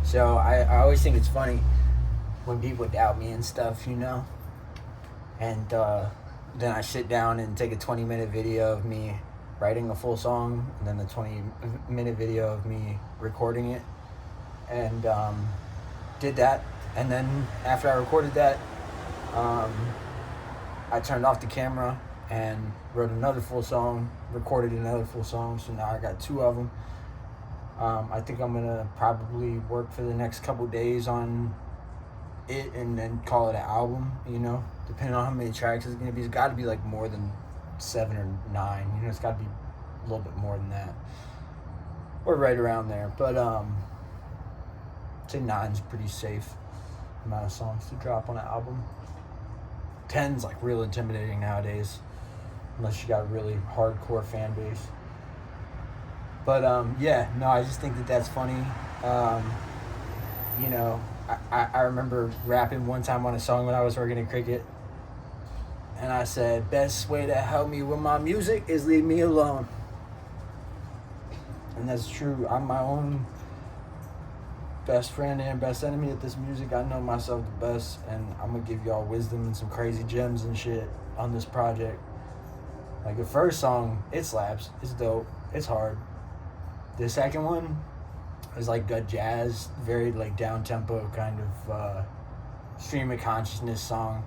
So I always think it's funny when people doubt me and stuff, you know? And then I sit down and take a 20-minute video of me writing a full song, and then the 20-minute video of me recording it. And did that. And then after I recorded that, I turned off the camera and wrote another full song, recorded another full song. So now I got 2 of them. I think I'm going to probably work for the next couple days on it and then call it an album, you know, depending on how many tracks it's going to be. It's got to be like more than 7 or 9, you know, it's got to be a little bit more than that. Or right around there. But I'd say 9's pretty safe amount of songs to drop on an album. 10's like real intimidating nowadays, unless you got a really hardcore fan base. But yeah, no, I just think that that's funny. You know, I remember rapping one time on a song when I was working at Cricket, and I said, best way to help me with my music is leave me alone. And that's true. I'm my own best friend and best enemy at this music. I know myself the best, and I'm gonna give y'all wisdom and some crazy gems and shit on this project. Like the first song, it slaps, it's dope, it's hard. The second one is like a jazz, very like down tempo kind of stream of consciousness song,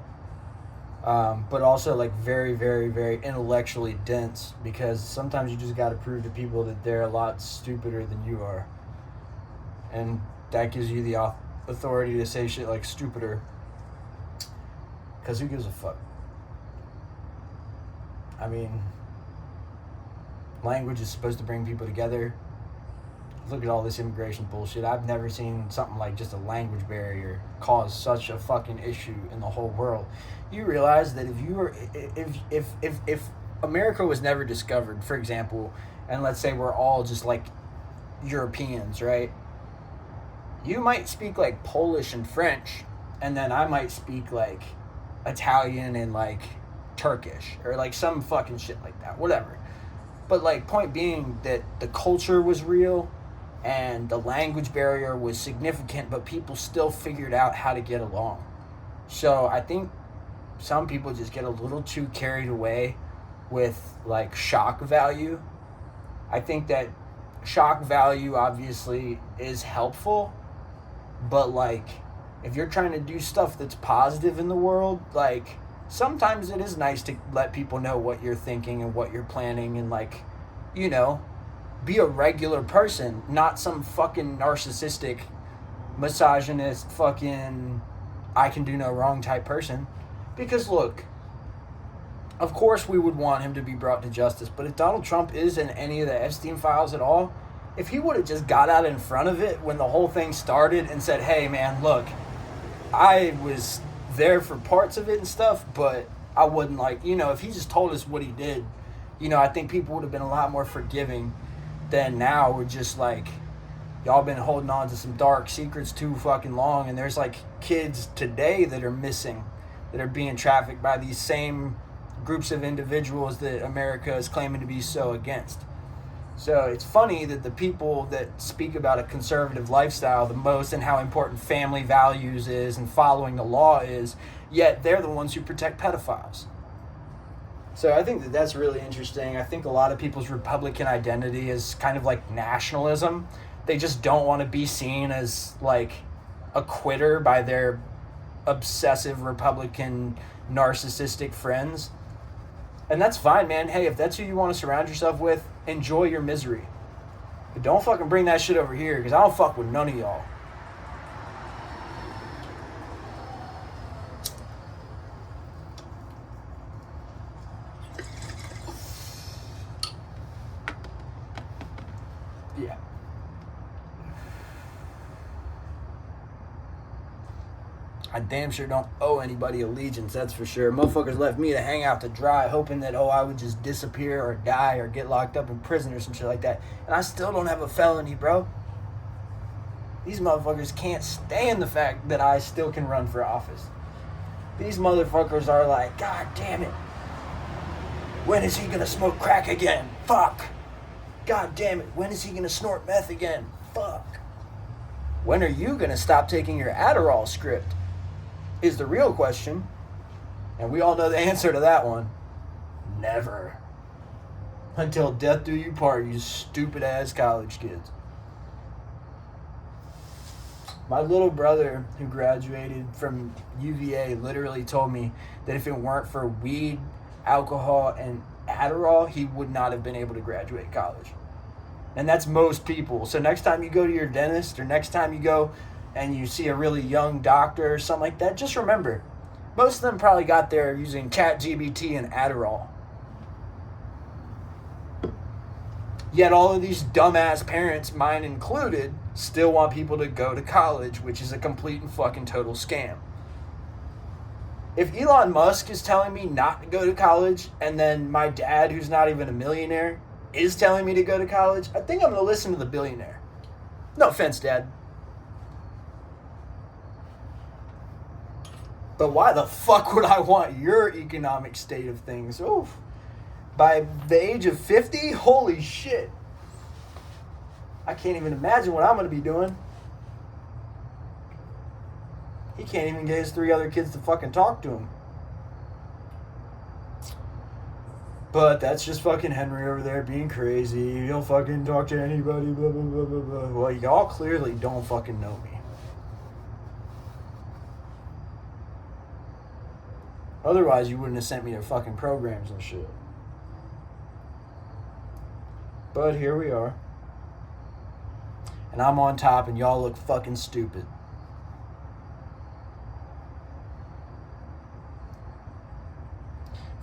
but also like very, very, very intellectually dense, because sometimes you just got to prove to people that they're a lot stupider than you are, and that gives you the authority to say shit like stupider, because who gives a fuck? I mean, language is supposed to bring people together. Look at all this immigration bullshit. I've never seen something like just a language barrier cause such a fucking issue in the whole world. You realize that if America was never discovered, for example, and let's say we're all just like Europeans, right? You might speak like Polish and French, and then I might speak like Italian and like Turkish, or like some fucking shit like that, whatever. But like, point being that the culture was real and the language barrier was significant, but people still figured out how to get along. So I think some people just get a little too carried away with like shock value. I think that shock value obviously is helpful, but like if you're trying to do stuff that's positive in the world, like sometimes it is nice to let people know what you're thinking and what you're planning, and like, you know, be a regular person, not some fucking narcissistic, misogynist, fucking I can do no wrong type person. Because look, of course we would want him to be brought to justice, but if Donald Trump is in any of the Epstein files at all, if he would have just got out in front of it when the whole thing started and said, hey man, look, I was there for parts of it and stuff, but I wouldn't, like, you know, if he just told us what he did, you know, I think people would have been a lot more forgiving than now. We're just like, y'all been holding on to some dark secrets too fucking long, and there's like kids today that are missing, that are being trafficked by these same groups of individuals that America is claiming to be so against. So it's funny that the people that speak about a conservative lifestyle the most and how important family values is and following the law is, yet they're the ones who protect pedophiles. So I think that that's really interesting. I think a lot of people's Republican identity is kind of like nationalism. They just don't want to be seen as like a quitter by their obsessive Republican narcissistic friends. And that's fine, man. Hey, if that's who you want to surround yourself with, enjoy your misery. But don't fucking bring that shit over here, because I don't fuck with none of y'all. Yeah. I damn sure don't owe anybody allegiance, that's for sure. Motherfuckers left me to hang out to dry, hoping that, I would just disappear or die or get locked up in prison or some shit like that. And I still don't have a felony, bro. These motherfuckers can't stand the fact that I still can run for office. These motherfuckers are like, God damn it. When is he gonna smoke crack again? Fuck. God damn it. When is he gonna snort meth again? Fuck. When are you going to stop taking your Adderall script? Is the real question. And we all know the answer to that one. Never. Until death do you part, you stupid ass college kids. My little brother who graduated from UVA literally told me that if it weren't for weed, alcohol, and Adderall, he would not have been able to graduate college. And that's most people. So next time you go to your dentist or next time you go and you see a really young doctor or something like that, just remember, most of them probably got there using ChatGPT and Adderall. Yet all of these dumbass parents, mine included, still want people to go to college, which is a complete and fucking total scam. If Elon Musk is telling me not to go to college, and then my dad, who's not even a millionaire, is telling me to go to college, I think I'm going to listen to the billionaire. No offense, Dad. But why the fuck would I want your economic state of things? Oof. By the age of 50? Holy shit. I can't even imagine what I'm going to be doing. He can't even get his 3 other kids to fucking talk to him. But that's just fucking Henry over there being crazy. He'll fucking talk to anybody, blah, blah, blah, blah, blah. Well, y'all clearly don't fucking know me. Otherwise, you wouldn't have sent me their fucking programs and shit. But here we are. And I'm on top and y'all look fucking stupid.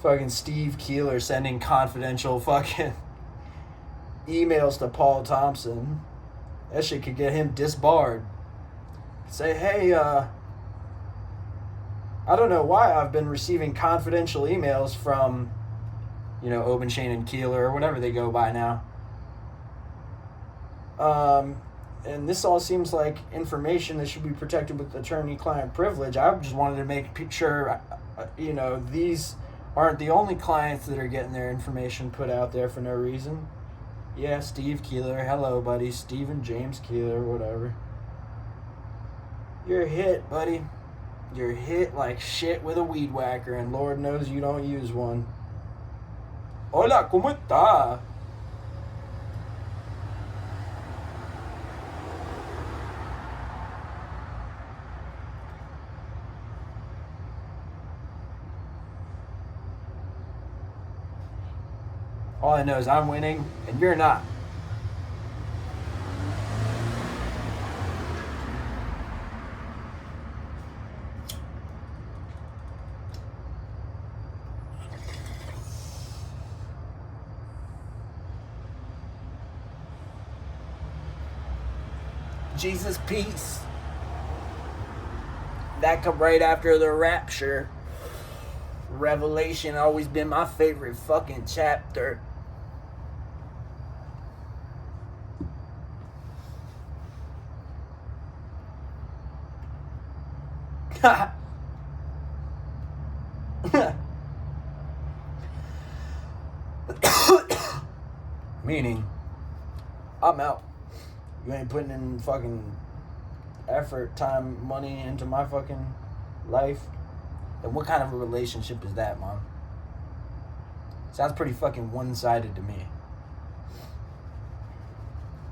Fucking Steve Keeler sending confidential fucking emails to Paul Thompson. That shit could get him disbarred. Say, hey, I don't know why I've been receiving confidential emails from, Obenchain and Keeler or whatever they go by now. And this all seems like information that should be protected with attorney-client privilege. I just wanted to make sure, these aren't the only clients that are getting their information put out there for no reason. Yeah, Steve Keeler. Hello, buddy. Stephen James Keeler, whatever. You're hit, buddy. You're hit like shit with a weed whacker, and Lord knows you don't use one. Hola, ¿cómo está? All I know is I'm winning, and you're not. Jesus peace. That come right after the rapture. Revelation always been my favorite fucking chapter. Meaning, I'm out. You ain't putting in fucking effort, time, money into my fucking life. Then what kind of a relationship is that, Mom? Sounds pretty fucking one-sided to me.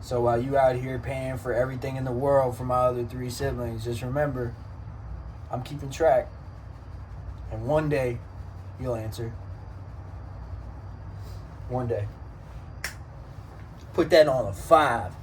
So while you out here paying for everything in the world for my other 3 siblings, just remember, I'm keeping track. And one day, you'll answer. One day. Put that on a 5.